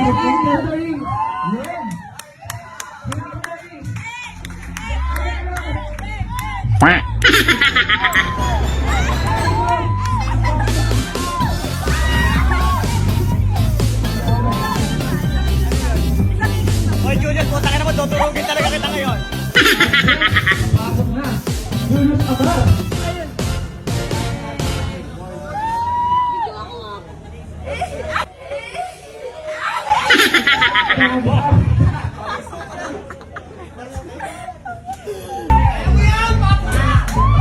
Oy, Julius, puta ka naman, tutulungin talaga kita ngayon. Pasok na. Julius Abar.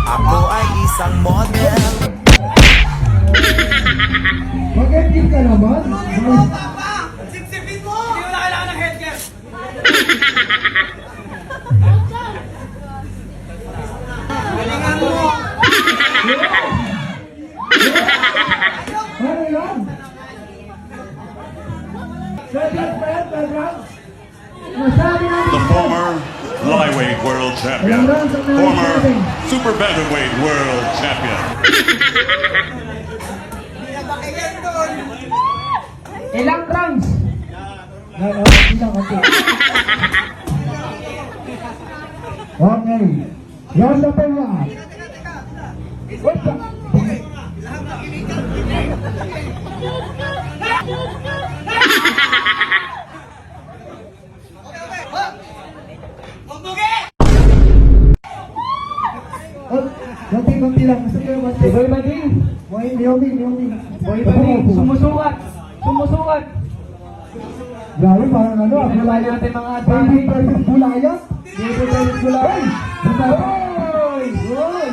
Ako ay isang model. Mag-edit ka naman. Sipsipin mo! Hindi mo na kailangan ng headgear. Galingan mo! Ano yan? Second man, Belgrang. Masabi natin. The former flyweight world champion, former super bantamweight world champion. Ilang rounds? Ilang okay. Okay. Yan na pala. Wait pa. Konti lang. Boy Bading. Boy Bading. Sumusukat. Grabe, parang ano, Pinabali natin mga baby versus Bulaya. Baby versus Bulaya. Oy!